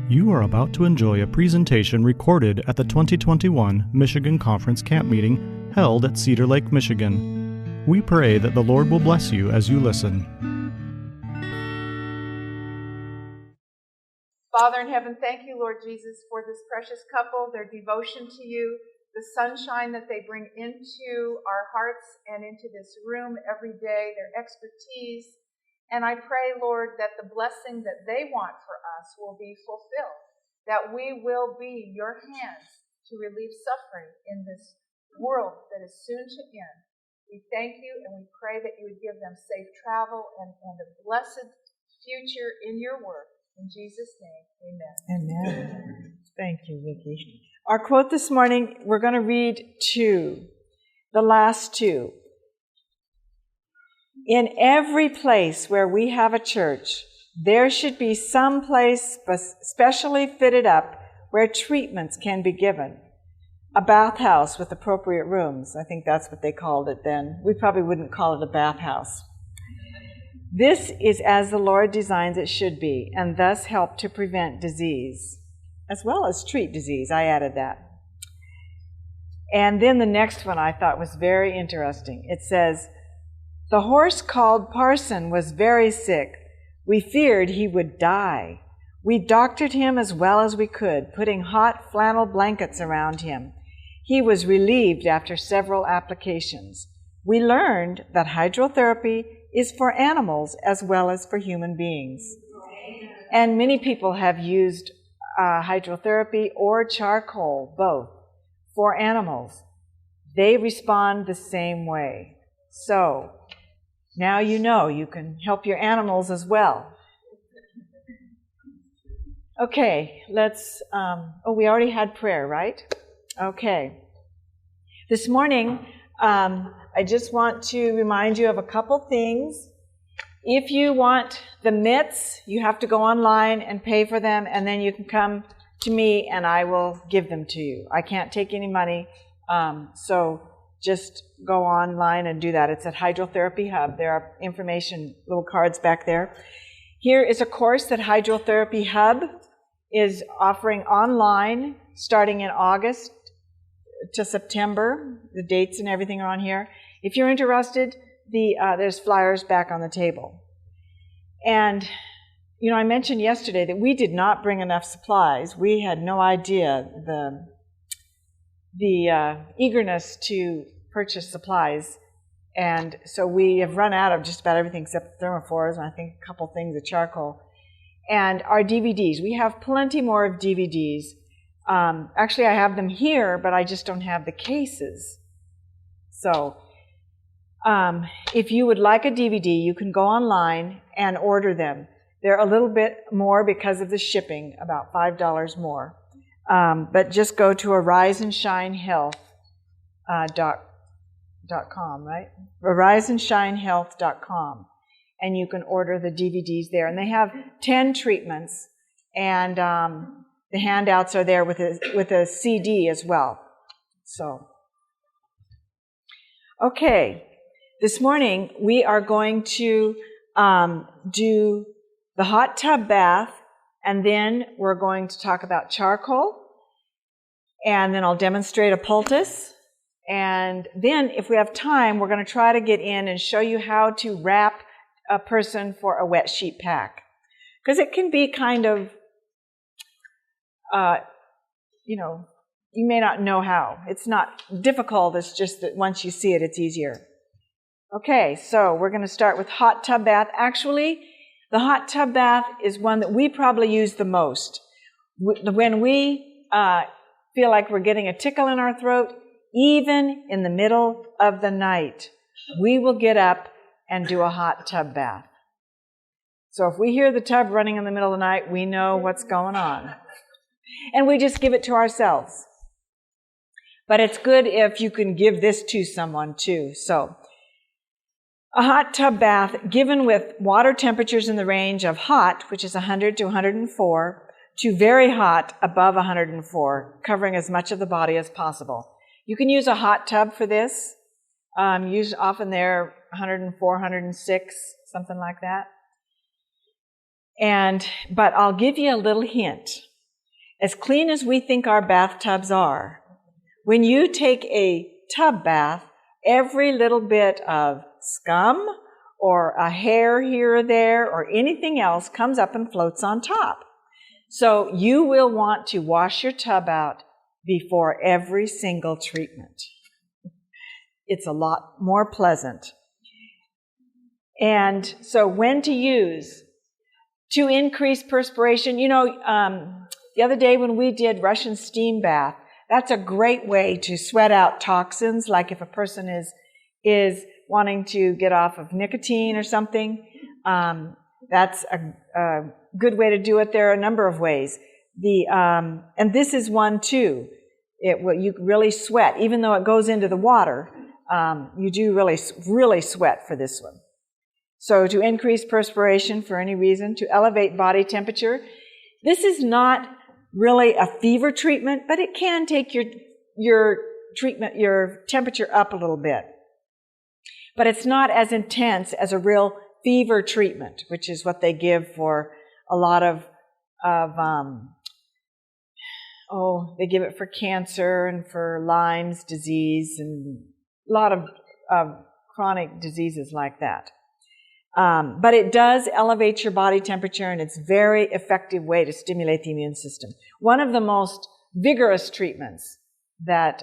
You are about to enjoy a presentation recorded at the 2021 Michigan Conference Camp Meeting held at Cedar Lake, Michigan. We pray that the Lord will bless you as you listen. Father in heaven, thank you, Lord Jesus, for this precious couple, their devotion to you, the sunshine that they bring into our hearts and into this room every day, their expertise. And I pray, Lord, that the blessing that they want for us will be fulfilled, that we will be your hands to relieve suffering in this world that is soon to end. We thank you and we pray that you would give them safe travel and a blessed future in your work. In Jesus' name, amen. Amen. Thank you, Vicki. Our quote this morning, we're going to read the last two. In every place where we have a church, there should be some place specially fitted up where treatments can be given. A bathhouse with appropriate rooms. I think that's what they called it then. We probably wouldn't call it a bathhouse. This is as the Lord designs it should be, and thus help to prevent disease, as well as treat disease. I added that. And then the next one I thought was very interesting. It says, "The horse called Parson was very sick. We feared he would die. We doctored him as well as we could, putting hot flannel blankets around him. He was relieved after several applications. We learned that hydrotherapy is for animals as well as for human beings." And many people have used hydrotherapy or charcoal, both, for animals. They respond the same way. So, now you know you can help your animals as well. Okay, let's, we already had prayer, right? Okay. This morning, I just want to remind you of a couple things. If you want the mitts, you have to go online and pay for them, and then you can come to me and I will give them to you. I can't take any money, so just go online and do that. It's at Hydrotherapy Hub. There are information, little cards back there. Here is a course that Hydrotherapy Hub is offering online starting in August to September. The dates and everything are on here. If you're interested, there's flyers back on the table. And, I mentioned yesterday that we did not bring enough supplies. We had no idea the eagerness to purchase supplies. And so we have run out of just about everything except thermophores and I think a couple things of charcoal. And our DVDs, we have plenty more of DVDs. Actually, I have them here, but I just don't have the cases. So, if you would like a DVD, you can go online and order them. They're a little bit more because of the shipping, about $5 more. But just go to AriseandShineHealth.com, right? AriseandShineHealth.com, and you can order the DVDs there. And they have 10 treatments, and the handouts are there with a CD as well. So, okay. This morning, we are going to do the hot tub bath, and then we're going to talk about charcoal, and then I'll demonstrate a poultice, and then if we have time, we're going to try to get in and show you how to wrap a person for a wet sheet pack. Because it can be kind of, you may not know how. It's not difficult, it's just that once you see it, it's easier. Okay, so we're going to start with hot tub bath. Actually, the hot tub bath is one that we probably use the most. When we feel like we're getting a tickle in our throat, even in the middle of the night, we will get up and do a hot tub bath. So if we hear the tub running in the middle of the night, we know what's going on. And we just give it to ourselves. But it's good if you can give this to someone too. So, a hot tub bath given with water temperatures in the range of hot, which is 100 to 104, to very hot, above 104, covering as much of the body as possible. You can use a hot tub for this. Often they're 104, 106, something like that. But I'll give you a little hint. As clean as we think our bathtubs are, when you take a tub bath, every little bit of scum or a hair here or there or anything else comes up and floats on top. So you will want to wash your tub out before every single treatment. It's a lot more pleasant. And so when to use? To increase perspiration. You know, the other day when we did Russian steam bath, that's a great way to sweat out toxins, like if a person is wanting to get off of nicotine or something. That's a good way to do it. There are a number of ways. And this is one too. You really sweat, even though it goes into the water. You do really sweat for this one. So to increase perspiration for any reason, to elevate body temperature. This is not really a fever treatment, but it can take your temperature up a little bit. But it's not as intense as a real fever treatment, which is what they give for a lot of they give it for cancer and for Lyme's disease and a lot of chronic diseases like that. But it does elevate your body temperature, and it's a very effective way to stimulate the immune system. One of the most vigorous treatments that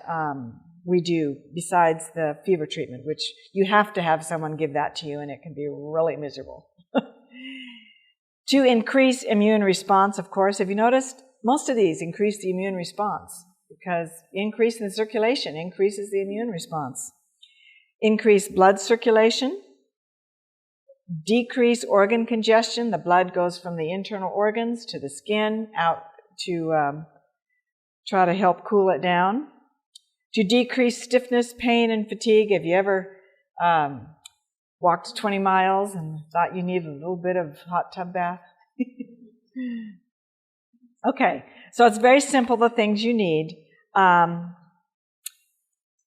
we do, besides the fever treatment, which you have to have someone give that to you, and it can be really miserable. To increase immune response, of course. Have you noticed? Most of these increase the immune response because increase in the circulation increases the immune response. Increase blood circulation. Decrease organ congestion. The blood goes from the internal organs to the skin out to try to help cool it down. To decrease stiffness, pain, and fatigue. Have you ever walked 20 miles and thought you needed a little bit of hot tub bath? Okay, so it's very simple, the things you need.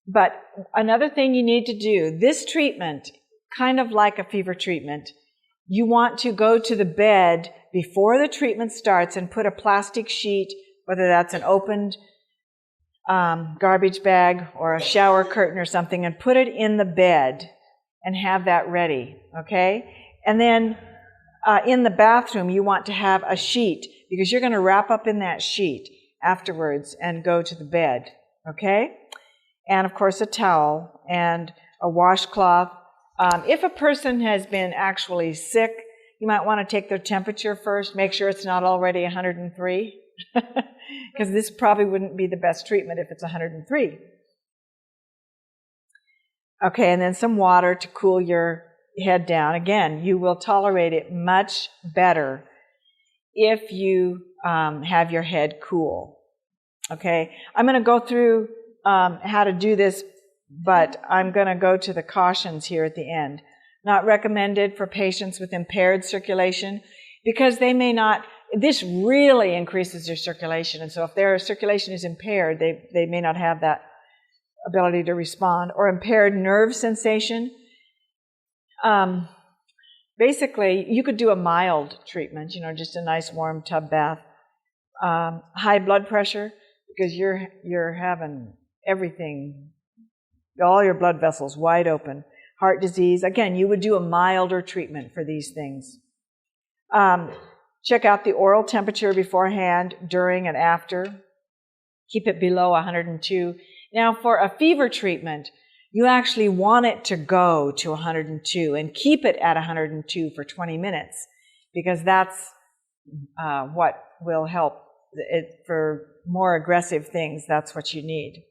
But another thing you need to do, this treatment, kind of like a fever treatment, you want to go to the bed before the treatment starts and put a plastic sheet, whether that's an opened garbage bag or a shower curtain or something, and put it in the bed and have that ready, okay? And then in the bathroom, you want to have a sheet because you're going to wrap up in that sheet afterwards and go to the bed, okay? And of course, a towel and a washcloth. If a person has been actually sick, you might want to take their temperature first, make sure it's not already 103, because this probably wouldn't be the best treatment if it's 103. Okay, and then some water to cool your head down. Again, you will tolerate it much better if you have your head cool. Okay, I'm going to go through how to do this, but I'm going to go to the cautions here at the end. Not recommended for patients with impaired circulation because they may not, this really increases their circulation. And so if their circulation is impaired, they may not have that ability to respond. Or impaired nerve sensation. Basically, you could do a mild treatment, just a nice warm tub bath. High blood pressure, because you're having everything, all your blood vessels wide open. Heart disease, again, you would do a milder treatment for these things. Check out the oral temperature beforehand, during, and after. Keep it below 102. Now, for a fever treatment, you actually want it to go to 102 and keep it at 102 for 20 minutes because that's what will help. For more aggressive things, that's what you need.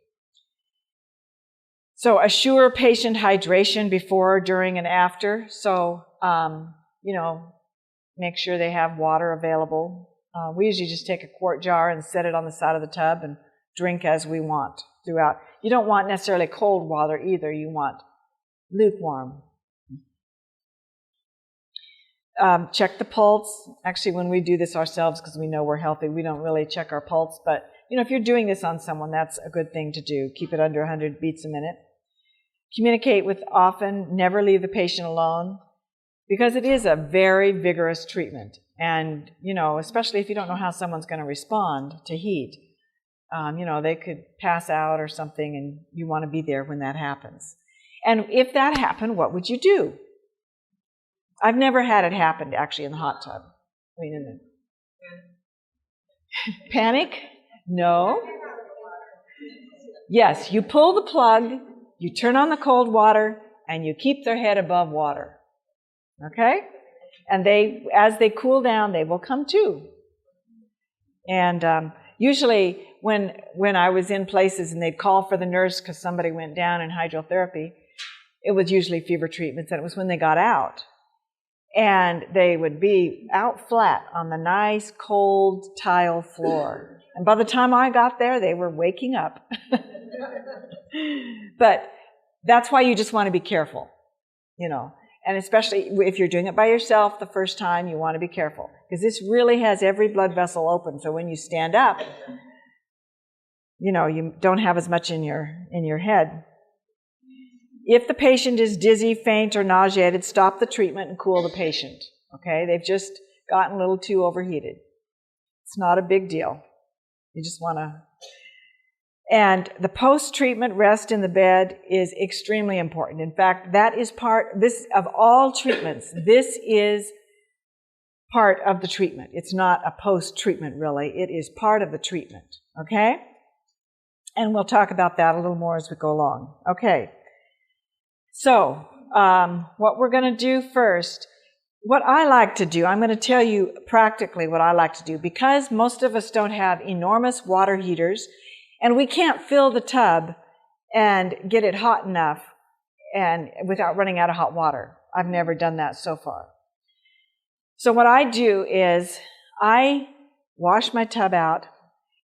So assure patient hydration before, during, and after. So, make sure they have water available. We usually just take a quart jar and set it on the side of the tub and drink as we want throughout. You don't want necessarily cold water either. You want lukewarm. Check the pulse. Actually, when we do this ourselves, because we know we're healthy, we don't really check our pulse. But, if you're doing this on someone, that's a good thing to do. Keep it under 100 beats a minute. Communicate with often. Never leave the patient alone. because it is a very vigorous treatment. And, especially if you don't know how someone's going to respond to heat, they could pass out or something, and you want to be there when that happens. And if that happened, what would you do? I've never had it happen, actually, in the hot tub. Panic? No. Yes, you pull the plug, you turn on the cold water, and you keep their head above water. Okay? And as they cool down, they will come to. And usually when I was in places and they'd call for the nurse because somebody went down in hydrotherapy, it was usually fever treatments, and it was when they got out. And they would be out flat on the nice cold tile floor. And by the time I got there, they were waking up. But that's why you just want to be careful, And especially if you're doing it by yourself the first time, you want to be careful. Because this really has every blood vessel open. So when you stand up, you don't have as much in your head. If the patient is dizzy, faint, or nauseated, stop the treatment and cool the patient. Okay? They've just gotten a little too overheated. It's not a big deal. You just want to... And the post-treatment rest in the bed is extremely important. In fact, that is of all treatments, this is part of the treatment. It's not a post-treatment, really. It is part of the treatment. Okay? And we'll talk about that a little more as we go along. Okay. So, what we're going to do first, what I like to do, I'm going to tell you practically what I like to do, because most of us don't have enormous water heaters, and we can't fill the tub and get it hot enough and without running out of hot water. I've never done that so far. So what I do is I wash my tub out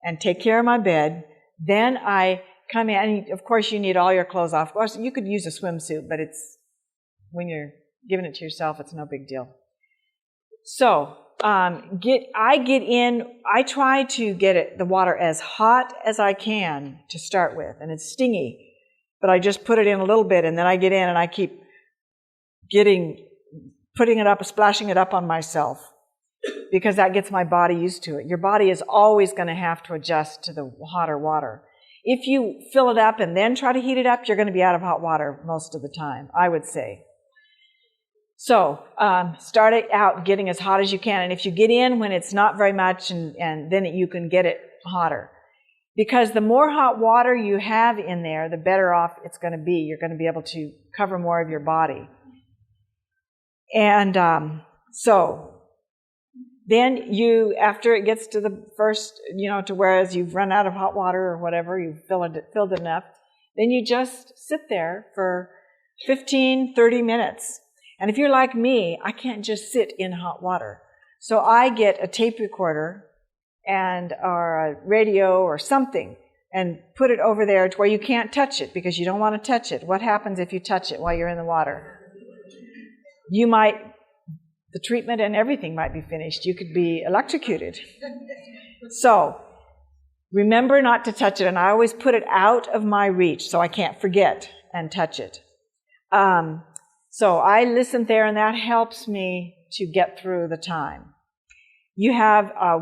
and take care of my bed. Then I come in, and of course you need all your clothes off. Of course, you could use a swimsuit, but when you're giving it to yourself, it's no big deal. So, I get in, I try to get the water as hot as I can to start with, and it's stingy, but I just put it in a little bit, and then I get in and I keep putting it up, splashing it up on myself, because that gets my body used to it. Your body is always going to have to adjust to the hotter water. If you fill it up and then try to heat it up, you're going to be out of hot water most of the time, I would say. So start it out getting as hot as you can. And if you get in when it's not very much, and then you can get it hotter. Because the more hot water you have in there, the better off it's going to be. You're going to be able to cover more of your body. And so then after it gets to the first, to whereas you've run out of hot water or whatever, you've filled it enough, then you just sit there for 15, 30 minutes. And if you're like me, I can't just sit in hot water. So I get a tape recorder or a radio or something and put it over there to where you can't touch it, because you don't want to touch it. What happens if you touch it while you're in the water? The treatment and everything might be finished. You could be electrocuted. So remember not to touch it. And I always put it out of my reach so I can't forget and touch it. So I listen there, and that helps me to get through the time. You have a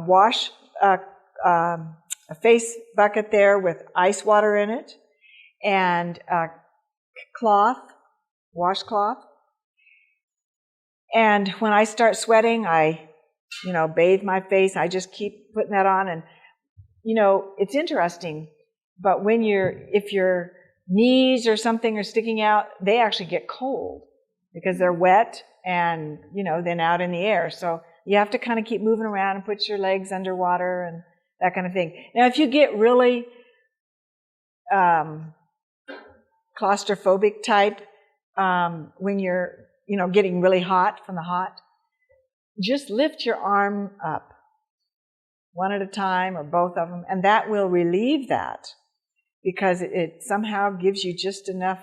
face bucket there with ice water in it, and a washcloth. And when I start sweating, I, bathe my face. I just keep putting that on. And, it's interesting, but if your knees or something are sticking out, they actually get cold because they're wet and, then out in the air. So you have to kind of keep moving around and put your legs underwater and that kind of thing. Now, if you get really claustrophobic type, when you're getting really hot from the hot, just lift your arm up, one at a time or both of them, and that will relieve that, because it somehow gives you just enough,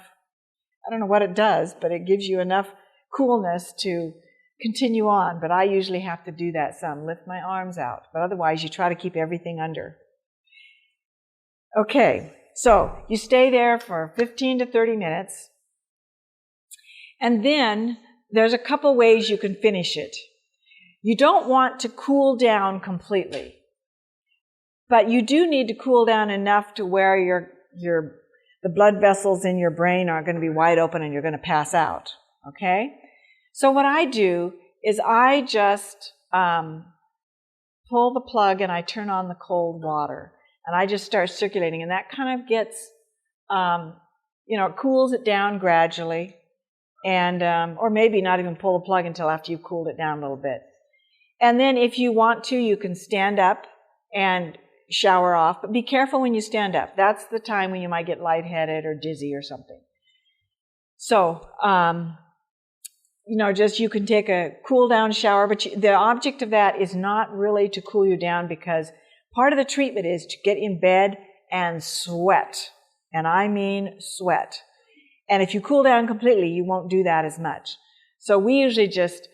I don't know what it does, but it gives you enough coolness to continue on. But I usually have to do that some, lift my arms out, but otherwise you try to keep everything under. Okay, so you stay there for 15 to 30 minutes. And then there's a couple ways you can finish it. You don't want to cool down completely, but you do need to cool down enough to where the blood vessels in your brain aren't going to be wide open and you're going to pass out, okay? So what I do is I just pull the plug and I turn on the cold water and I just start circulating, and that kind of gets, it cools it down gradually, and or maybe not even pull the plug until after you've cooled it down a little bit. And then if you want to, you can stand up and shower off, but be careful when you stand up. That's the time when you might get lightheaded or dizzy or something. So, just you can take a cool down shower, but the object of that is not really to cool you down, because part of the treatment is to get in bed and sweat. And I mean sweat. And if you cool down completely, you won't do that as much. So we usually just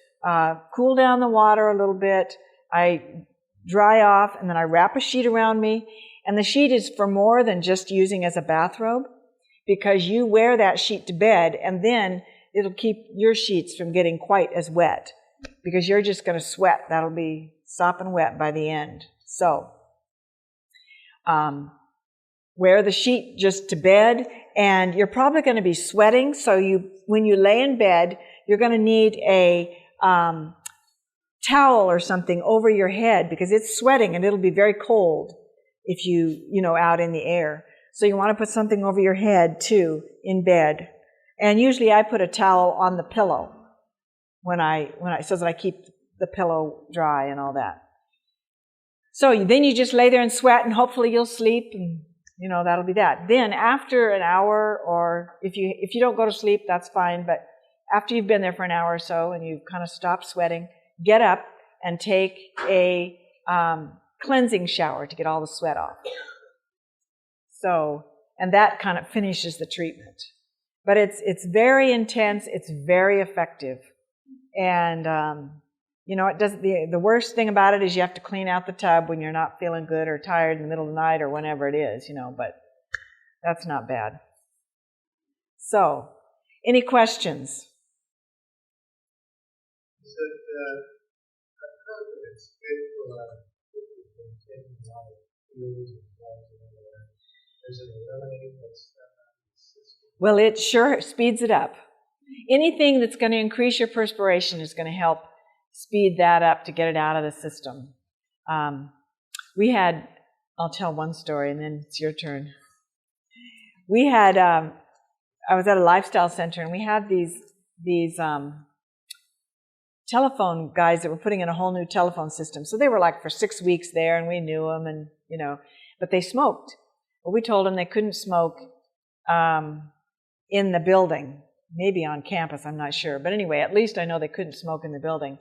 cool down the water a little bit. I dry off, and then I wrap a sheet around me. And the sheet is for more than just using as a bathrobe, because you wear that sheet to bed, and then it'll keep your sheets from getting quite as wet, because you're just going to sweat. That'll be sopping wet by the end. So, wear the sheet just to bed, and you're probably going to be sweating. So when you lay in bed, you're going to need a towel or something over your head, because it's sweating and it'll be very cold if out in the air. So you want to put something over your head too in bed. And usually I put a towel on the pillow so that I keep the pillow dry and all that. So then you just lay there and sweat, and hopefully you'll sleep, and that'll be that. Then after an hour, or if you don't go to sleep, that's fine, but after you've been there for an hour or so and you've kind of stopped sweating, get up and take a cleansing shower to get all the sweat off. So, and that kind of finishes the treatment. But it's very intense, it's very effective. And it doesn't. The worst thing about it is you have to clean out the tub when you're not feeling good or tired in the middle of the night or whenever it is, but that's not bad. So, any questions? So I've heard that it's good for people who are taking a lot of fuels and drugs and all that. Does it eliminate that stuff out of the system? Well, it sure speeds it up. Anything that's going to increase your perspiration is going to help speed that up to get it out of the system. I'll tell one story and then it's your turn. I was at a lifestyle center, and we had these telephone guys that were putting in a whole new telephone system. So they were like for 6 weeks there, and we knew them, and but they smoked. Well, we told them they couldn't smoke in the building, maybe on campus, I'm not sure. But anyway, at least I know they couldn't smoke in the building.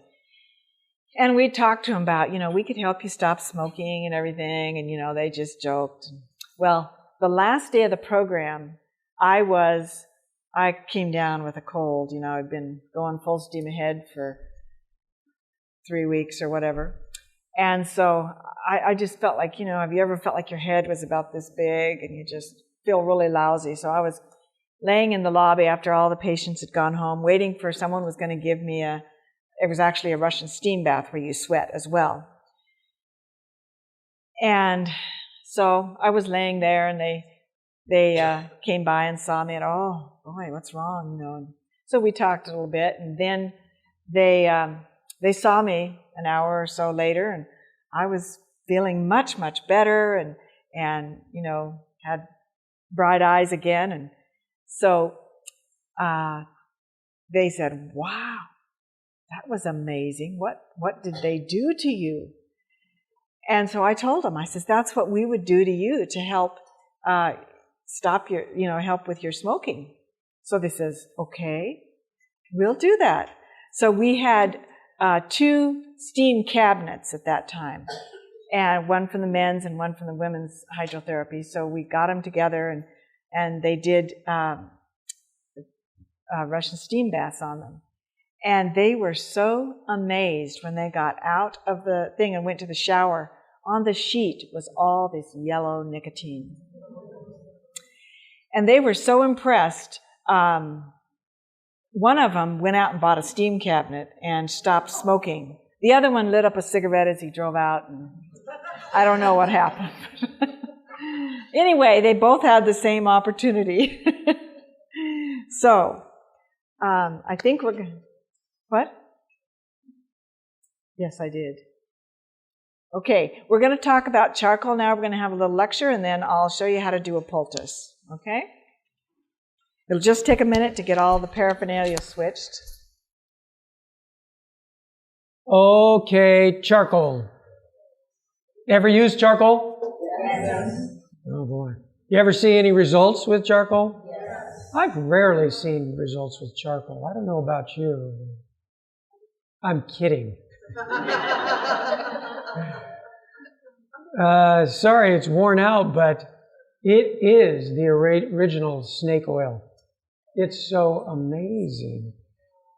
And we talked to them about, we could help you stop smoking and everything, and they just joked. Well, the last day of the program, I came down with a cold. I'd been going full steam ahead for 3 weeks or whatever. And so I just felt like, have you ever felt like your head was about this big and you just feel really lousy? So I was laying in the lobby after all the patients had gone home, waiting for someone was going to give me it was actually a Russian steam bath where you sweat as well. And so I was laying there, and they came by and saw me, and oh boy, what's wrong? And so we talked a little bit, and then they saw me an hour or so later, and I was feeling much, much better, and had bright eyes again. And so they said, "Wow, that was amazing. What did they do to you?" And so I told them, I said, "That's what we would do to you to help stop help with your smoking." So they says, "Okay, we'll do that." So we had 2 steam cabinets at that time, and one from the men's and one from the women's hydrotherapy. So we got them together, and they did Russian steam baths on them. And they were so amazed when they got out of the thing and went to the shower. On the sheet was all this yellow nicotine. And they were so impressed. one of them went out and bought a steam cabinet and stopped smoking. The other one lit up a cigarette as he drove out, and I don't know what happened. Anyway, they both had the same opportunity. So, I think we're going to... What? Yes, I did. Okay, we're going to talk about charcoal now. We're going to have a little lecture, and then I'll show you how to do a poultice. Okay? It'll just take a minute to get all the paraphernalia switched. Okay, charcoal. Ever use charcoal? Yes. Oh boy. You ever see any results with charcoal? Yes. I've rarely seen results with charcoal. I don't know about you. I'm kidding. Sorry, it's worn out, but it is the original snake oil. It's so amazing.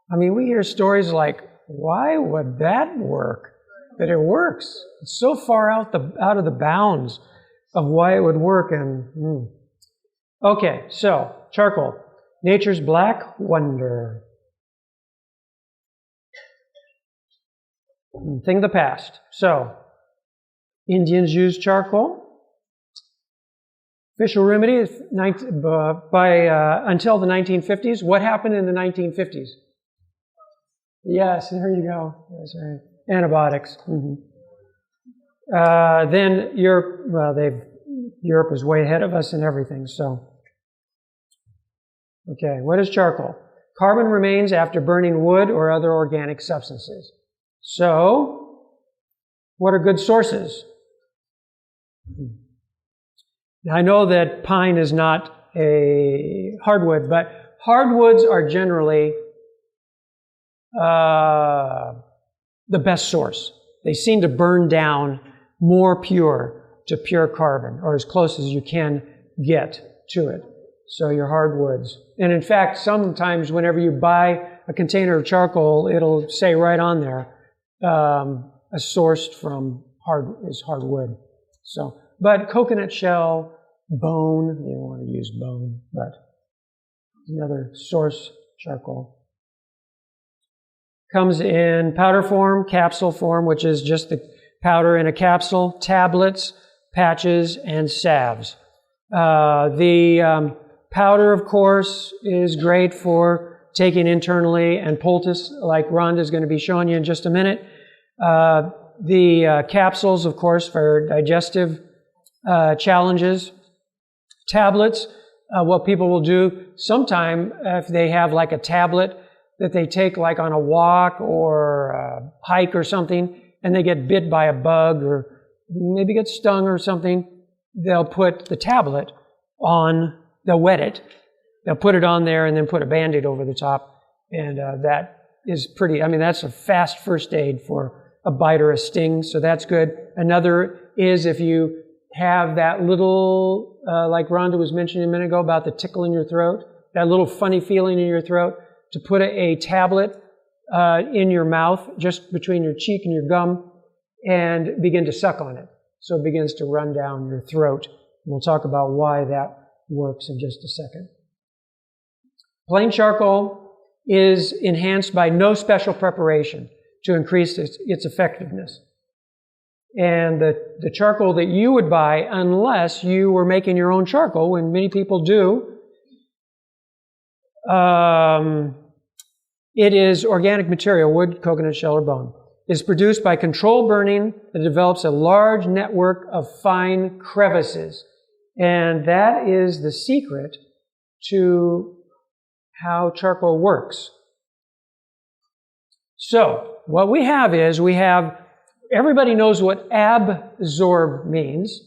I mean, we hear stories like, why would that work? But it works. It's so far out of the bounds of why it would work. And okay, so charcoal, nature's black wonder. Thing of the past. So, Indians used charcoal. Official remedy until the 1950s. What happened in the 1950s? Yes, there you go. That's right. Antibiotics. Then Europe is way ahead of us in everything. So, okay, what is charcoal? Carbon remains after burning wood or other organic substances. So, what are good sources? Now, I know that pine is not a hardwood, but hardwoods are generally the best source. They seem to burn down more pure to pure carbon, or as close as you can get to it. So your hardwoods. And in fact, sometimes whenever you buy a container of charcoal, it'll say right on there, sourced from hardwood. So, but coconut shell, bone, you don't want to use bone, but another source charcoal. Comes in powder form, capsule form, which is just the powder in a capsule, tablets, patches, and salves. The powder, of course, is great for taking internally and poultice, like Rhonda's going to be showing you in just a minute. The capsules, of course, for digestive challenges. Tablets, what people will do sometime if they have like a tablet that they take like on a walk or a hike or something, and they get bit by a bug or maybe get stung or something, they'll put the tablet on, they'll wet it, they'll put it on there and then put a Band-Aid over the top, and that is pretty, I mean, that's a fast first aid for a bite or a sting, so that's good. Another is if you have that little, like Rhonda was mentioning a minute ago about the tickle in your throat, that little funny feeling in your throat, to put a tablet in your mouth, just between your cheek and your gum, and begin to suck on it. So it begins to run down your throat. And we'll talk about why that works in just a second. Plain charcoal is enhanced by no special preparation to increase its effectiveness. And the charcoal that you would buy, unless you were making your own charcoal, and many people do, it is organic material, wood, coconut shell, or bone. It is produced by controlled burning that develops a large network of fine crevices. And that is the secret to how charcoal works. So, what we have is, everybody knows what absorb means.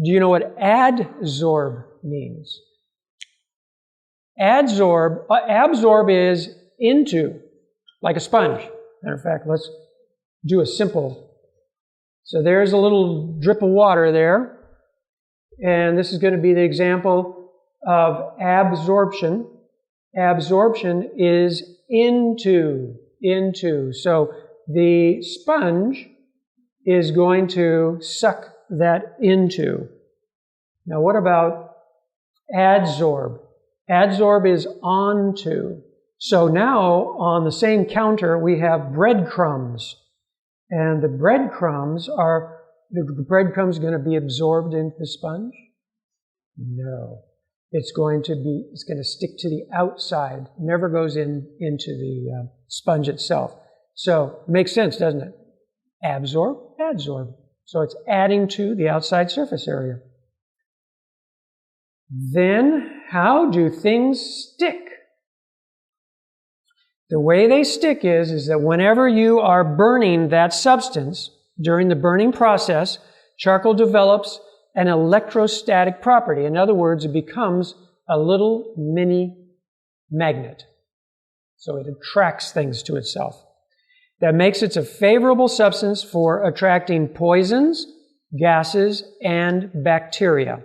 Do you know what adsorb means? Absorb is into, like a sponge. Matter of fact, let's do a simple. So there's a little drip of water there. And this is going to be the example of absorption. Absorption is into. So the sponge is going to suck that into. Now what about adsorb? Adsorb is onto. So now on the same counter we have breadcrumbs. And the breadcrumbs going to be absorbed into the sponge? No. It's going to stick to the outside, never goes into the sponge itself. So it makes sense, doesn't it? Absorb, adsorb. So it's adding to the outside surface area. Then, how do things stick? The way they stick is that whenever you are burning that substance, during the burning process, charcoal develops an electrostatic property. In other words, it becomes a little mini magnet. So it attracts things to itself. That makes it a favorable substance for attracting poisons, gases, and bacteria.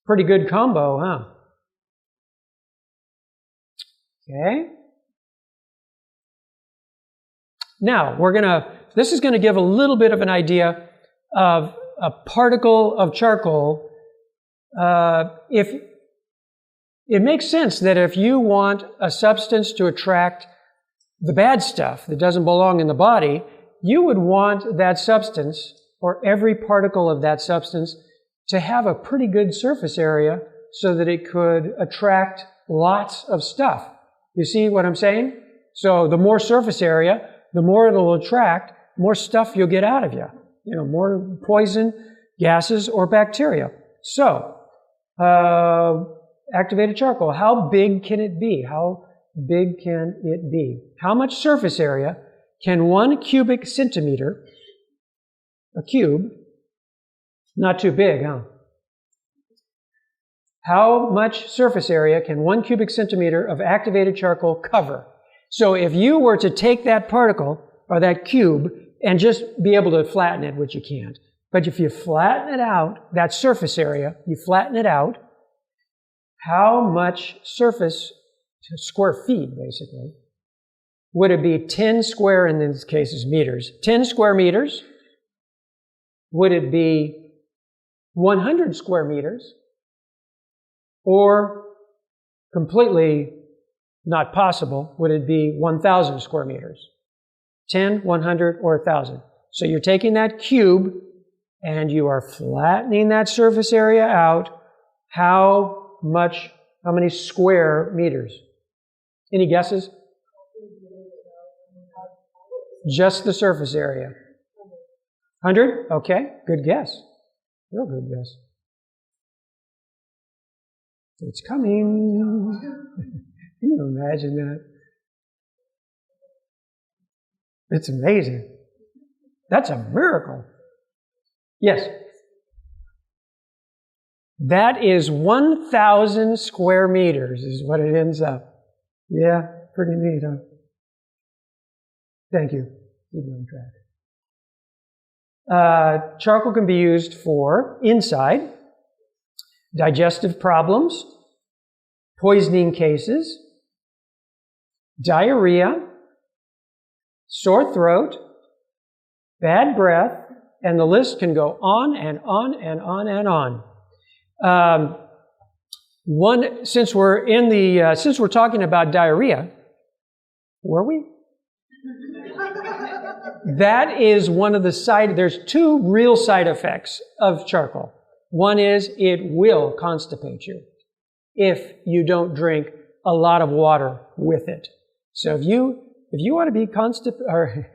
Pretty good combo, huh? Okay. Now, this is going to give a little bit of an idea of a particle of charcoal. If it makes sense that if you want a substance to attract the bad stuff that doesn't belong in the body, you would want that substance, or every particle of that substance, to have a pretty good surface area so that it could attract lots of stuff. You see what I'm saying? So the more surface area, the more it'll attract, more stuff you'll get out of you. You know, more poison, gases, or bacteria. So, activated charcoal, how big can it be? How big can it be? How much surface area can 1 cubic centimeter, a cube, not too big, huh? How much surface area can 1 cubic centimeter of activated charcoal cover? So if you were to take that particle, or that cube, and just be able to flatten it, which you can't, but if you flatten it out, that surface area, you flatten it out, how much surface, square feet basically, would it be? 10 square, in this case is meters, 10 square meters? Would it be 100 square meters? Or completely not possible, would it be 1,000 square meters? 10, 100, or 1,000. So you're taking that cube and you are flattening that surface area out. How many square meters? Any guesses? Just the surface area. 100? Okay, good guess. Real good guess. It's coming. Can you imagine that? It's amazing. That's a miracle. Yes. That is 1,000 square meters is what it ends up. Yeah, pretty neat, huh? Thank you. Keep on track. Charcoal can be used for inside, digestive problems, poisoning cases, diarrhea, sore throat, bad breath, and the list can go on and on and on and on. Since we're talking about diarrhea, were we? That is one of the there's 2 real side effects of charcoal. One is it will constipate you if you don't drink a lot of water with it. So if you want to be constipated,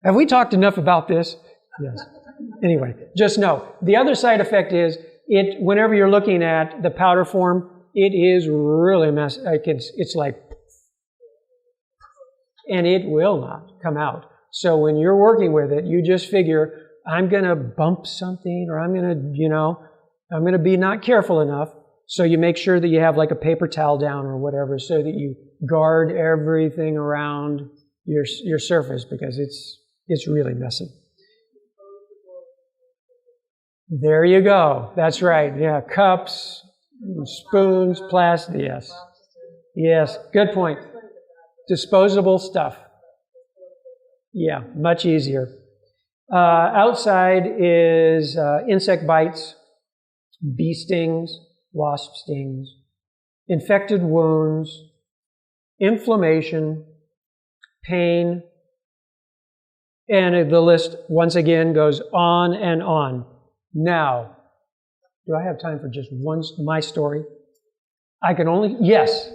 have we talked enough about this? Yes. Anyway, just know, the other side effect is, whenever you're looking at the powder form, it is really messy. It's like, and it will not come out. So when you're working with it, you just figure, I'm going to bump something, or I'm going to be not careful enough. So you make sure that you have like a paper towel down or whatever, so that you guard everything around your surface, because it's really messy. There you go. That's right. Yeah, cups, spoons, plastic. Yes. Yes, good point. Disposable stuff. Yeah, much easier. Outside is insect bites, bee stings, wasp stings, infected wounds, inflammation, pain, and the list once again goes on and on. Now, do I have time for just my story? I can only, yes.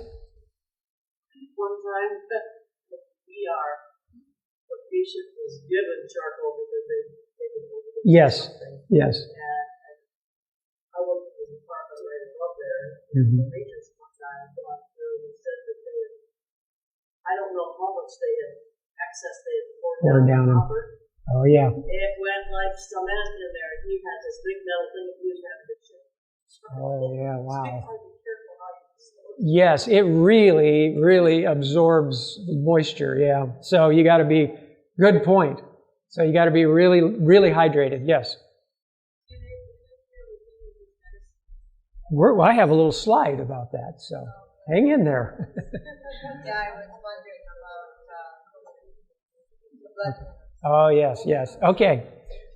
One time at the ER, the patient was given charcoal because they taken over the Yes, something. yes. And I looked at the department right above there, Mhm. the maintenance one time going through and said that they had, I don't know how much they had excess they had Poured poured down down them. the copper. Oh, yeah. It went like cement in there. He had this big metal thing that he was having to chip. Oh, yeah, wow. Be careful how you dispose. Yes, it really, really absorbs moisture, yeah. So you got to be, good point. So you got to be really, really hydrated, yes. I have a little slide about that, so hang in there. Yeah, I was wondering about blood. Oh, yes, yes. Okay,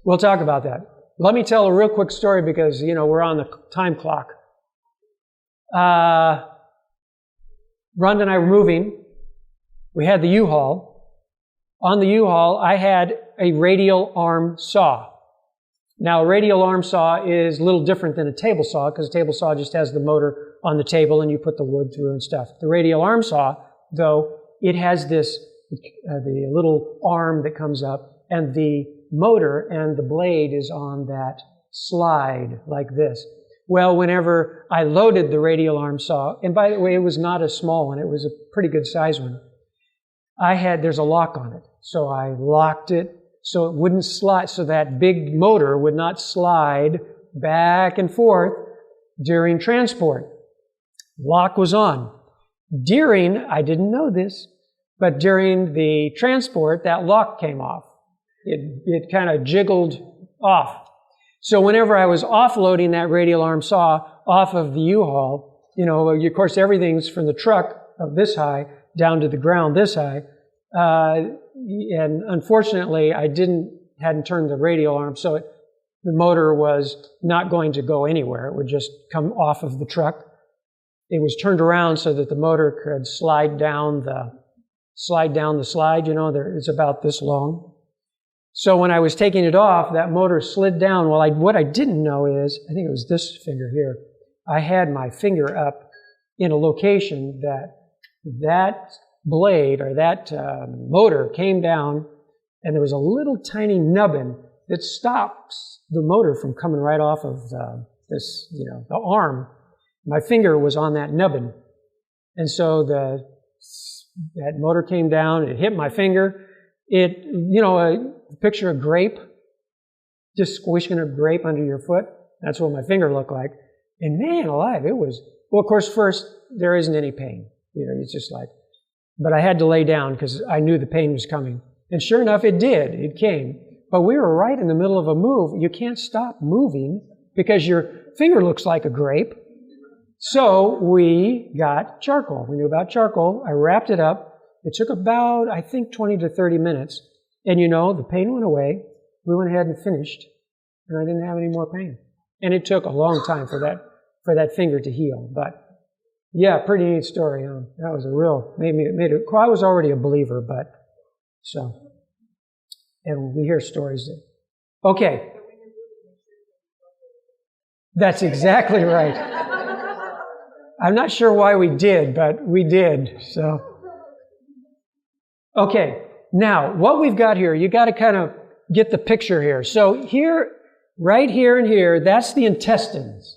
we'll talk about that. Let me tell a real quick story because, we're on the time clock. Rhonda and I were moving. We had the U-Haul. On the U-Haul, I had a radial arm saw. Now, a radial arm saw is a little different than a table saw because a table saw just has the motor on the table and you put the wood through and stuff. The radial arm saw, though, it has this, the little arm that comes up and the motor and the blade is on that slide like this. Well, whenever I loaded the radial arm saw, and by the way, it was not a small one, it was a pretty good size one, there's a lock on it. So I locked it so it wouldn't slide, so that big motor would not slide back and forth during transport. Lock was on. I didn't know this, but during the transport, that lock came off. It kind of jiggled off. So whenever I was offloading that radial arm saw off of the U-Haul, of course everything's from the truck of this high down to the ground this high, and unfortunately I hadn't turned the radial arm, so the motor was not going to go anywhere. It would just come off of the truck. It was turned around so that the motor could slide down the slide. It's about this long. So when I was taking it off, that motor slid down. Well, what I didn't know is, I think it was this finger here, I had my finger up in a location that blade or that motor came down, and there was a little tiny nubbin that stops the motor from coming right off of the arm. My finger was on that nubbin. And so that motor came down, it hit my finger. Picture a grape, just squishing a grape under your foot. That's what my finger looked like. And man alive, it was, well, of course, first, there isn't any pain. It's just like, but I had to lay down because I knew the pain was coming. And sure enough, it did. It came. But we were right in the middle of a move. You can't stop moving because your finger looks like a grape. So we got charcoal. We knew about charcoal. I wrapped it up. It took about, I think, 20 to 30 minutes. And the pain went away. We went ahead and finished. And I didn't have any more pain. And it took a long time for that finger to heal. But yeah, pretty neat story. That was I was already a believer, but so. And we hear stories okay. That's exactly right. I'm not sure why we did, but we did. So, okay. Now, what we've got here, you got to kind of get the picture here. So here, right here and here, that's the intestines.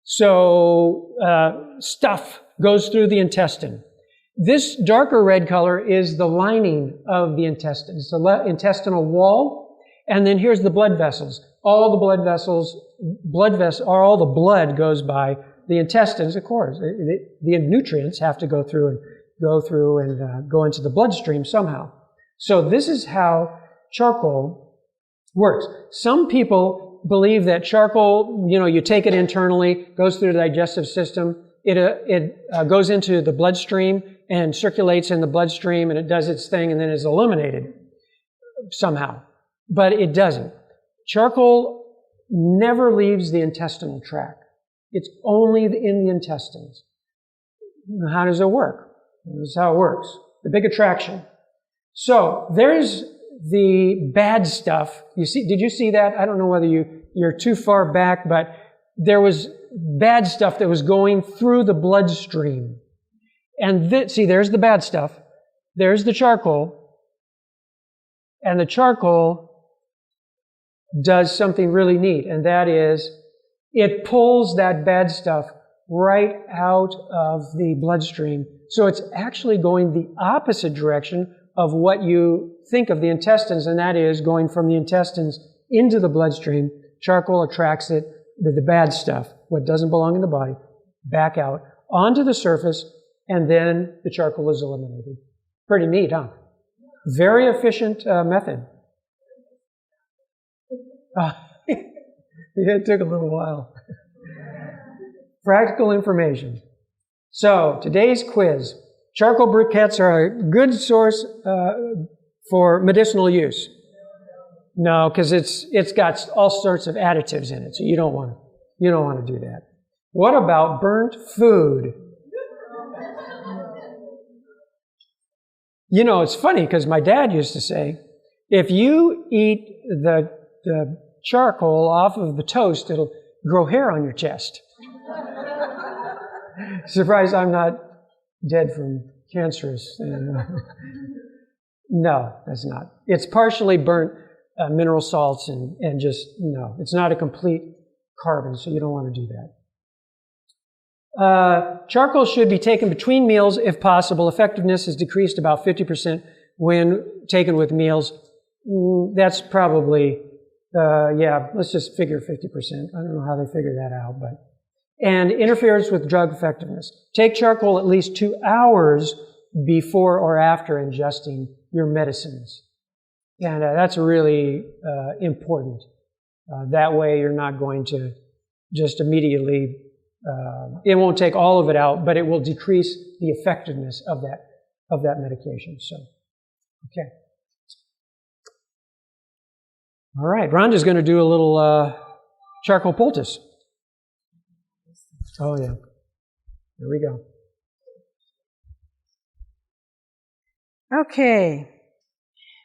So stuff goes through the intestine. This darker red color is the lining of the intestine. It's the intestinal wall. And then here's the blood vessels. All the blood vessels, all the blood goes by the intestines, of course. The nutrients have to go through and go into the bloodstream somehow. So this is how charcoal works. Some people believe that charcoal, you take it internally, goes through the digestive system, it goes into the bloodstream and circulates in the bloodstream, and it does its thing and then is eliminated somehow. But it doesn't. Charcoal never leaves the intestinal tract. It's only in the intestines. How does it work? This is how it works. The big attraction. So there's the bad stuff. Did you see that? I don't know whether you're too far back, but there was bad stuff that was going through the bloodstream. And there's the bad stuff. There's the charcoal. And the charcoal does something really neat, and that is it pulls that bad stuff right out of the bloodstream. So it's actually going the opposite direction of what you think of the intestines, and that is going from the intestines into the bloodstream. Charcoal attracts it, the bad stuff, what doesn't belong in the body, back out onto the surface, and then the charcoal is eliminated. Pretty neat, huh? Very efficient method. It took a little while. Practical information. So, today's quiz. Charcoal briquettes are a good source for medicinal use. No, because it's got all sorts of additives in it, so you don't want to do that. What about burnt food? You know, it's funny because my dad used to say, if you eat the charcoal off of the toast, it'll grow hair on your chest. Surprised I'm not dead from cancerous. No, that's not. It's partially burnt mineral salts and just, no, it's not a complete carbon, so you don't want to do that. Charcoal should be taken between meals if possible. Effectiveness is decreased about 50% when taken with meals. That's probably, let's just figure 50%. I don't know how they figure that out, but. And interferes with drug effectiveness. Take charcoal at least 2 hours before or after ingesting your medicines. And that's really important. That way you're not going to just immediately, it won't take all of it out, but it will decrease the effectiveness of that medication. So, okay. All right, Rhonda's going to do a little charcoal poultice. Oh, yeah. Here we go. Okay.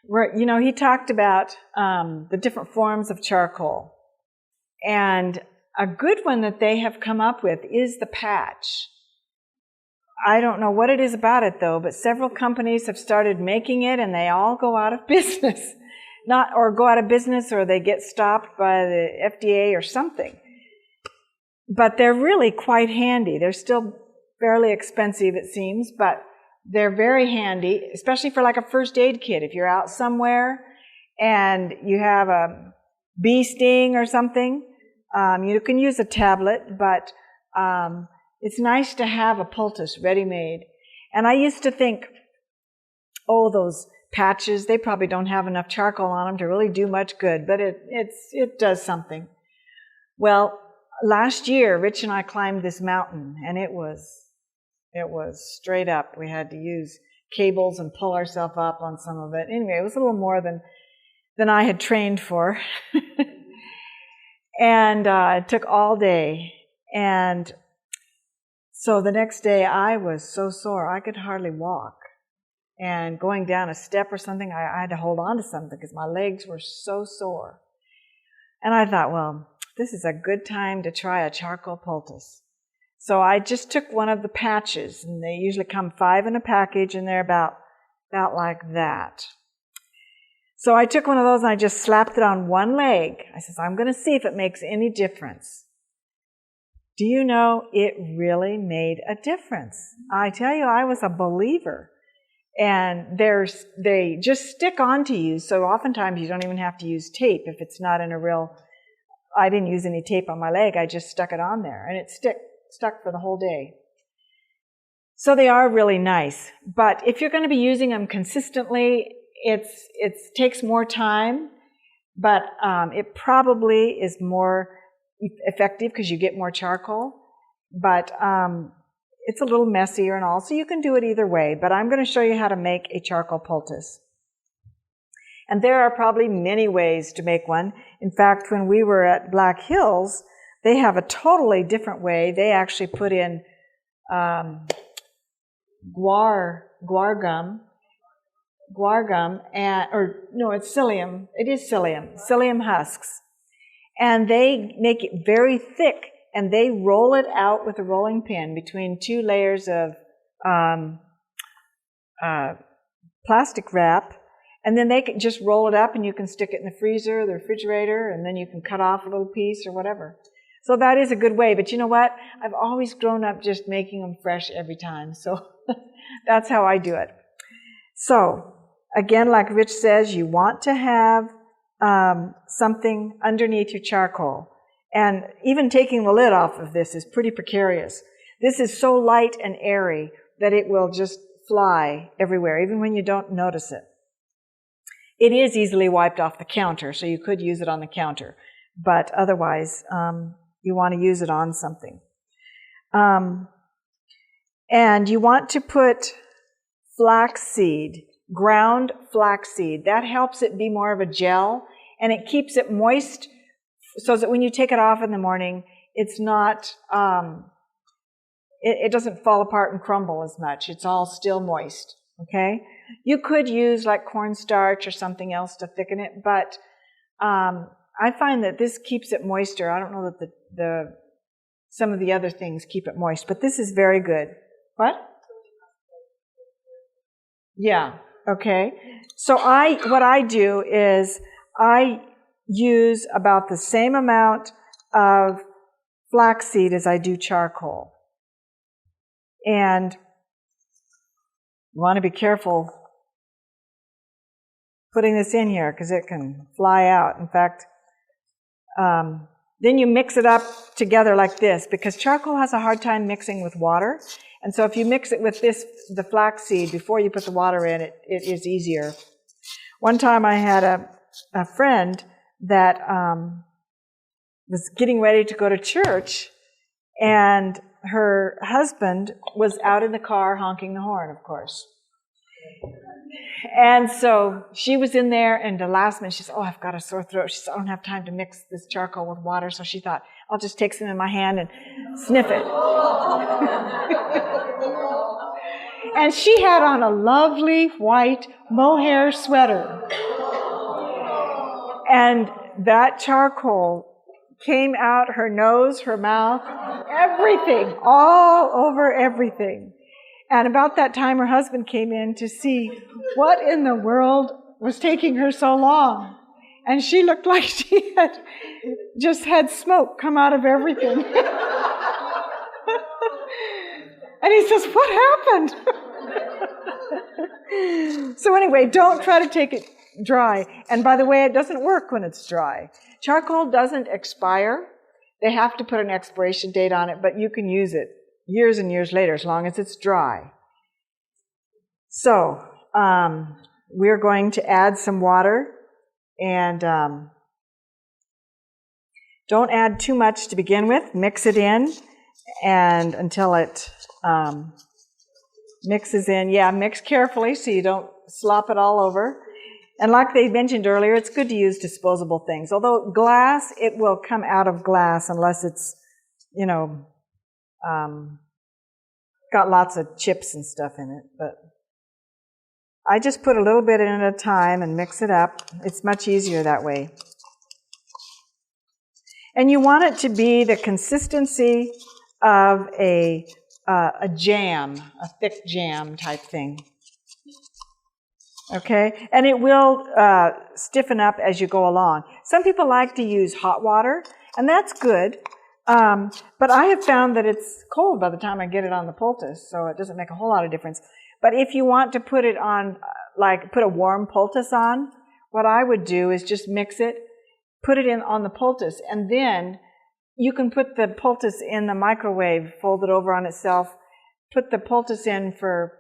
He talked about the different forms of charcoal. And a good one that they have come up with is the patch. I don't know what it is about it, though, but several companies have started making it, and they all go out of business. Or they get stopped by the FDA or something. But they're really quite handy. They're still fairly expensive, it seems, but they're very handy, especially for like a first aid kit. If you're out somewhere and you have a bee sting or something, you can use a tablet, but it's nice to have a poultice ready-made. And I used to think, those patches, they probably don't have enough charcoal on them to really do much good, but it does something. Well, last year, Rich and I climbed this mountain, and it was straight up. We had to use cables and pull ourselves up on some of it. Anyway, it was a little more than I had trained for. And it took all day. And so the next day, I was so sore, I could hardly walk. And going down a step or something, I had to hold on to something because my legs were so sore. And I thought, well, this is a good time to try a charcoal poultice. So I just took one of the patches, and they usually come 5 in a package, and they're about like that. So I took one of those and I just slapped it on one leg. I said, I'm going to see if it makes any difference. Do you know, it really made a difference. I tell you, I was a believer. And they just stick onto you, so oftentimes you don't even have to use tape if it's not in a real... I didn't use any tape on my leg, I just stuck it on there, and it stuck for the whole day. So they are really nice, but if you're going to be using them consistently, it takes more time, but it probably is more effective because you get more charcoal, but it's a little messier and all, so you can do it either way, but I'm going to show you how to make a charcoal poultice. And there are probably many ways to make one. In fact, when we were at Black Hills, They have a totally different way. They actually put in guar gum, it's psyllium. It is psyllium husks. And they make it very thick, and they roll it out with a rolling pin between 2 layers of plastic wrap, and then they can just roll it up, and you can stick it in the freezer or the refrigerator, and then you can cut off a little piece or whatever. So that is a good way. But you know what? I've always grown up just making them fresh every time. So that's how I do it. So again, like Rich says, you want to have something underneath your charcoal. And even taking the lid off of this is pretty precarious. This is so light and airy that it will just fly everywhere, even when you don't notice it. It is easily wiped off the counter, so you could use it on the counter. But otherwise, you want to use it on something. And you want to put flaxseed, ground flaxseed. That helps it be more of a gel, and it keeps it moist so that when you take it off in the morning, it's not, it doesn't fall apart and crumble as much. It's all still moist, okay? You could use like cornstarch or something else to thicken it, but I find that this keeps it moister. I don't know that some of the other things keep it moist, but this is very good. What? Yeah, okay. So what I do is I use about the same amount of flaxseed as I do charcoal. And you want to be careful putting this in here because it can fly out. In fact, then you mix it up together like this, because charcoal has a hard time mixing with water. And so if you mix it with the flaxseed before you put the water in, it is easier. One time I had a friend that was getting ready to go to church, and her husband was out in the car honking the horn, of course. And so she was in there, and the last minute she said, "Oh, I've got a sore throat." She said, "I don't have time to mix this charcoal with water." So she thought, "I'll just take some in my hand and sniff it." And she had on a lovely white mohair sweater. And that charcoal came out her nose, her mouth, everything, all over everything. And about that time, her husband came in to see what in the world was taking her so long. And she looked like she had just had smoke come out of everything. And he says, "What happened?" So anyway, don't try to take it dry. And by the way, it doesn't work when it's dry. Charcoal doesn't expire. They have to put an expiration date on it, but you can use it years and years later as long as it's dry. So we're going to add some water, and don't add too much to begin with. Mix it in and until it mixes in. Yeah, mix carefully so you don't slop it all over. And like they mentioned earlier, it's good to use disposable things. Although glass, it will come out of glass unless it's, got lots of chips and stuff in it. But I just put a little bit in at a time and mix it up. It's much easier that way. And you want it to be the consistency of a jam, a thick jam type thing. Okay? And it will stiffen up as you go along. Some people like to use hot water, and that's good. But I have found that it's cold by the time I get it on the poultice, so it doesn't make a whole lot of difference. But if you want to put it on, put a warm poultice on, what I would do is just mix it, put it in on the poultice, and then you can put the poultice in the microwave, fold it over on itself, put the poultice in for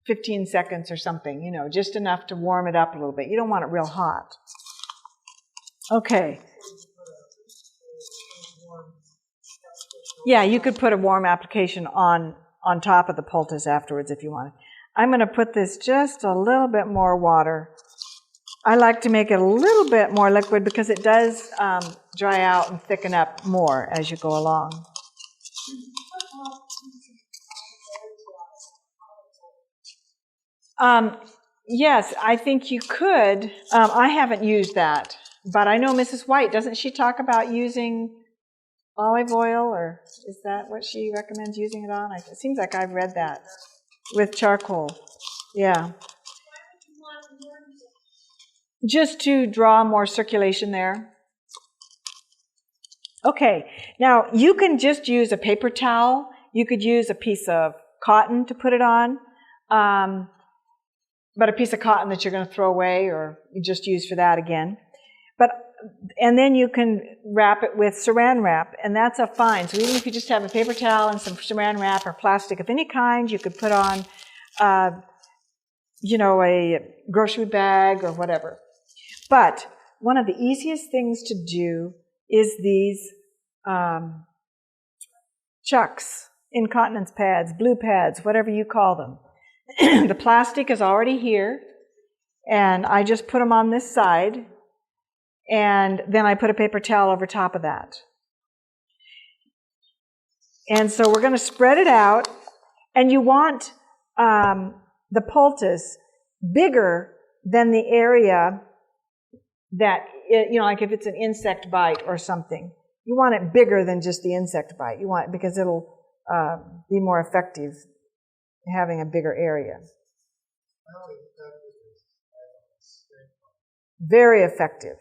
15 seconds or something, just enough to warm it up a little bit. You don't want it real hot. Okay. Yeah, you could put a warm application on top of the poultice afterwards if you want. I'm going to put this just a little bit more water I like to make it a little bit more liquid because it does dry out and thicken up more as you go along. Yes, I think you could. I haven't used that, but I know Mrs. White, doesn't she talk about using olive oil, or is that what she recommends using it on? It seems like I've read that with charcoal. Yeah. Just to draw more circulation there. Okay, now you can just use a paper towel. You could use a piece of cotton to put it on, but a piece of cotton that you're going to throw away or you just use for that again. And then you can wrap it with saran wrap, and that's a fine. So even if you just have a paper towel and some saran wrap or plastic of any kind, you could put on, a grocery bag or whatever. But one of the easiest things to do is these chucks, incontinence pads, blue pads, whatever you call them. The plastic is already here, and I just put them on this side, and then I put a paper towel over top of that. And so we're going to spread it out, and you want the poultice bigger than the area that, like if it's an insect bite or something, you want it bigger than just the insect bite. You want it because it'll be more effective having a bigger area. Very effective.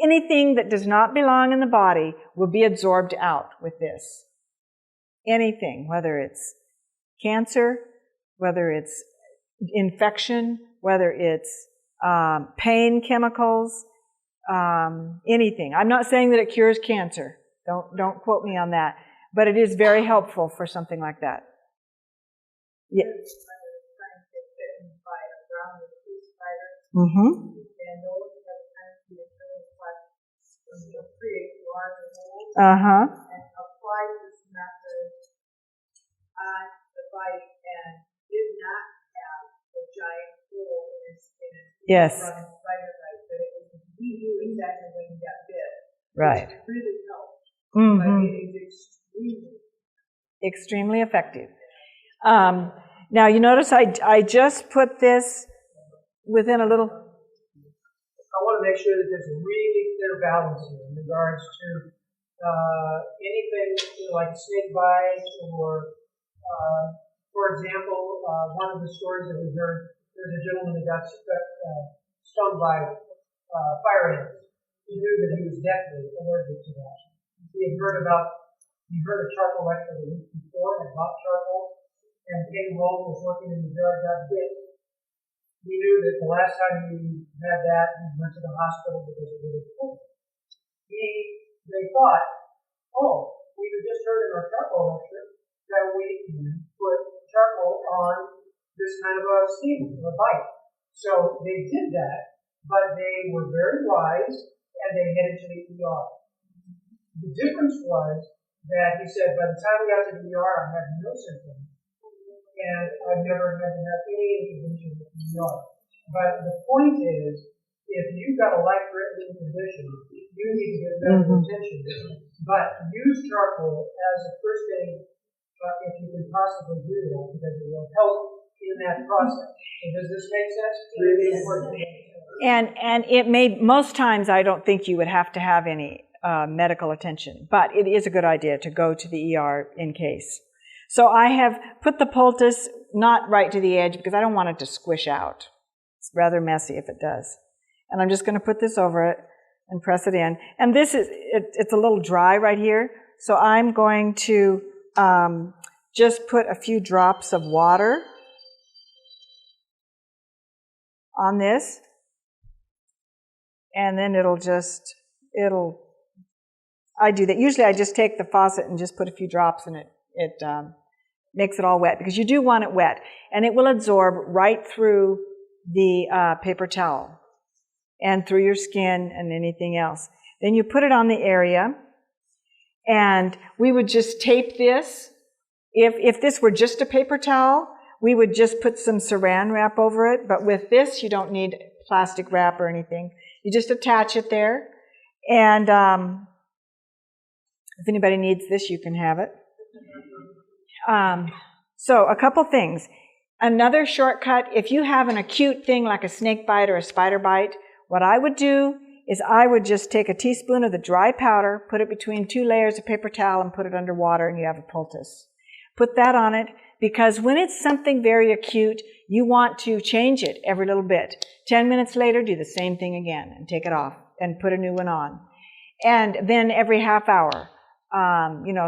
Anything that does not belong in the body will be absorbed out with this. Anything, whether it's cancer, whether it's infection, whether it's pain chemicals, anything. I'm not saying that it cures cancer. Don't quote me on that. But it is very helpful for something like that. Yeah. Mm-hmm. Uh-huh. And applied this method on the bite and did not have a giant hole in his skin. Yes. From his spider bite, but it was he knew exactly when he got bit. Right. Which really helped. Mm-hmm. But it is extremely effective. Now you notice I just put this within a little. I want to make sure that there's a really clear balance here in regards to anything like a snake bite or, for example, one of the stories that we heard, there's a gentleman that got stung by fire ants. He knew that he was deathly allergic to that. He heard a charcoal lecture the week before and bought charcoal, and came home, was working in the yard, got bit. He knew that the last time he had that, he went to the hospital because it was cold. They thought, we had just heard in our charcoal lecture that we can put charcoal on this kind of a sting, a bite. So they did that, but they were very wise, and they headed to the ER. The difference was that he said, by the time we got to the ER, I had no symptoms. And I've never had to have any intervention with the ER. But the point is, if you've got a life-threatening condition, you need to get medical attention. But use charcoal as a first aid if you can possibly do that, because it will help in that process. So does this make sense? Really important. And it may, most times I don't think you would have to have any medical attention, but it is a good idea to go to the ER in case. So I have put the poultice not right to the edge because I don't want it to squish out. It's rather messy if it does. And I'm just going to put this over it and press it in. And this is, it's a little dry right here, so I'm going to just put a few drops of water on this. And then I do that. Usually I just take the faucet and just put a few drops in it. It makes it all wet because you do want it wet. And it will absorb right through the paper towel and through your skin and anything else. Then you put it on the area, and we would just tape this. If this were just a paper towel, we would just put some saran wrap over it. But with this, you don't need plastic wrap or anything. You just attach it there. And if anybody needs this, you can have it. So a couple things. Another shortcut, if you have an acute thing like a snake bite or a spider bite, what I would do is I would just take a teaspoon of the dry powder, put it between 2 layers of paper towel, and put it under water, and you have a poultice. Put that on it, because when it's something very acute, you want to change it every little bit. 10 minutes later, do the same thing again, and take it off, and put a new one on. And then every half hour.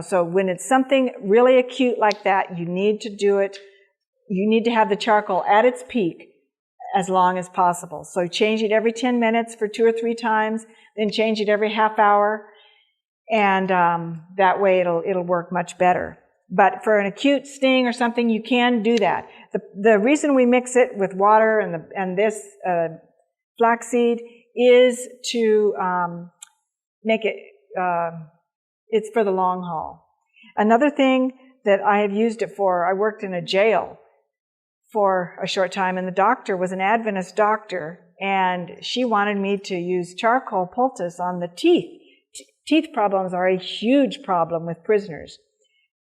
So when it's something really acute like that, you need to do it. You need to have the charcoal at its peak as long as possible. So change it every 10 minutes for 2 or 3 times, then change it every half hour, and that way it'll work much better. But for an acute sting or something, you can do that. The reason we mix it with water and this flaxseed is to make it, it's for the long haul. Another thing that I have used it for, I worked in a jail for a short time, and the doctor was an Adventist doctor, and she wanted me to use charcoal poultice on the teeth. Teeth problems are a huge problem with prisoners.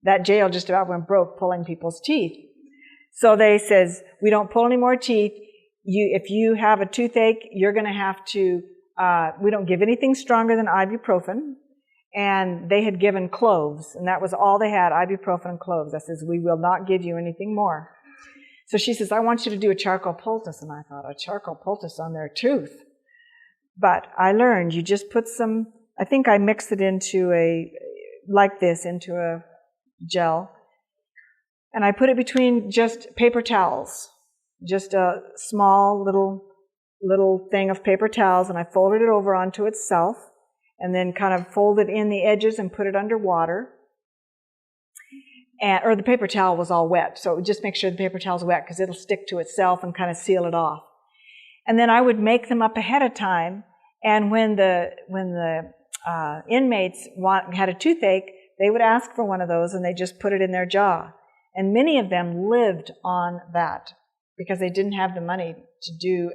That jail just about went broke pulling people's teeth. So they says, we don't pull any more teeth. If you have a toothache, you're going to have to, we don't give anything stronger than ibuprofen. And they had given cloves, and that was all they had, ibuprofen and cloves. I says, we will not give you anything more. So she says, I want you to do a charcoal poultice. And I thought, a charcoal poultice on their tooth. But I learned, you just put some, I think I mixed it into into a gel. And I put it between just paper towels, just a small little thing of paper towels, and I folded it over onto itself, and then kind of folded in the edges and put it under water. Or the paper towel was all wet, so just make sure the paper towel's wet because it'll stick to itself and kind of seal it off. And then I would make them up ahead of time, and when the inmates had a toothache, they would ask for one of those, and they just put it in their jaw. And many of them lived on that because they didn't have the money to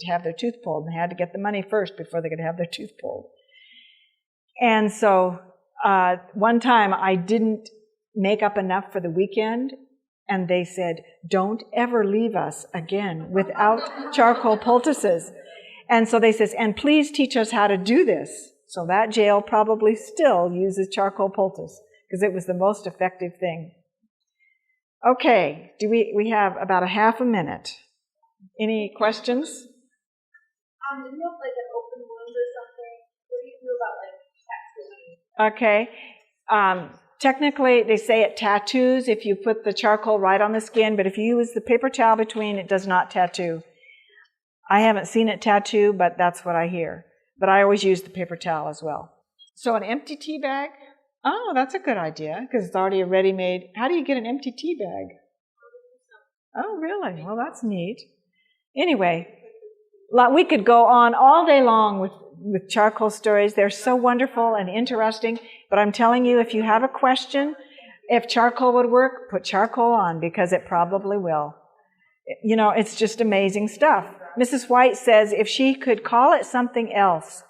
have their tooth pulled. They had to get the money first before they could have their tooth pulled. And so one time I didn't make up enough for the weekend, and they said, don't ever leave us again without charcoal poultices. And so they says, and please teach us how to do this. So that jail probably still uses charcoal poultice because it was the most effective thing. Okay, we have about a half a minute. Any questions? Do you have like an open wound or something? What do you do about like tattoos? Okay. Technically, they say it tattoos if you put the charcoal right on the skin, but if you use the paper towel between, it does not tattoo. I haven't seen it tattoo, but that's what I hear. But I always use the paper towel as well. So an empty tea bag? Oh, that's a good idea, because it's already a ready-made. How do you get an empty tea bag? Oh, really? Well, that's neat. Anyway, we could go on all day long with charcoal stories. They're so wonderful and interesting. But I'm telling you, if you have a question, if charcoal would work, put charcoal on, because it probably will. You know, it's just amazing stuff. Mrs. White says if she could call it something else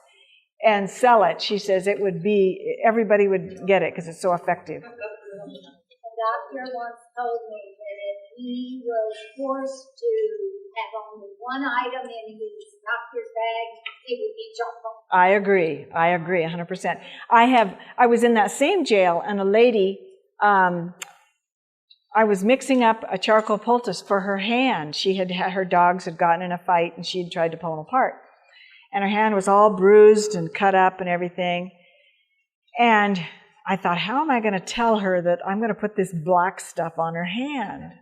and sell it, she says everybody would get it because it's so effective. The doctor once told me that if he was forced to have only one item in his doctor's bag, it would be charcoal. I agree 100%. I was in that same jail, and a lady, I was mixing up a charcoal poultice for her hand. Her dogs had gotten in a fight, and she had tried to pull them apart. And her hand was all bruised and cut up and everything. And I thought, how am I going to tell her that I'm going to put this black stuff on her hand?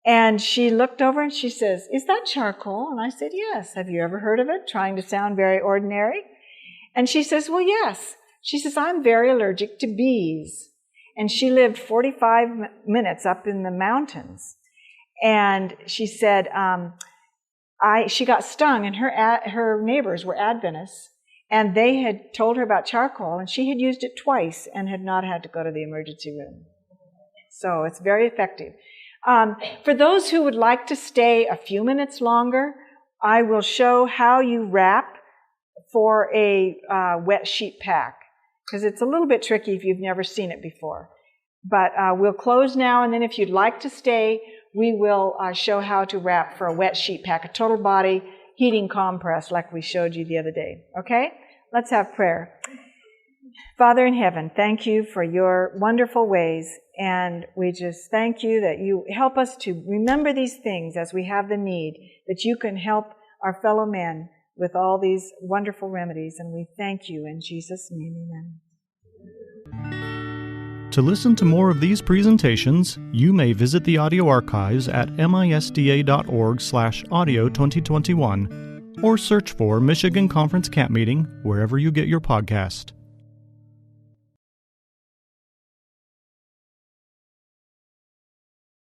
And she looked over and she says, is that charcoal? And I said, yes. Have you ever heard of it? Trying to sound very ordinary. And she says, well, yes. She says, I'm very allergic to bees. And she lived 45 minutes up in the mountains. And she said, she got stung, and her neighbors were Adventists, and they had told her about charcoal, and she had used it twice and had not had to go to the emergency room. So it's very effective. For those who would like to stay a few minutes longer, I will show how you wrap for a wet sheet pack, because it's a little bit tricky if you've never seen it before. But we'll close now, and then if you'd like to stay, we will show how to wrap for a wet sheet pack, a total body heating compress like we showed you the other day. Okay? Let's have prayer. Father in heaven, thank you for your wonderful ways, and we just thank you that you help us to remember these things as we have the need, that you can help our fellow men with all these wonderful remedies, and we thank you in Jesus' name, amen. To listen to more of these presentations, you may visit the audio archives at misda.org/audio2021 or search for Michigan Conference Camp Meeting wherever you get your podcast.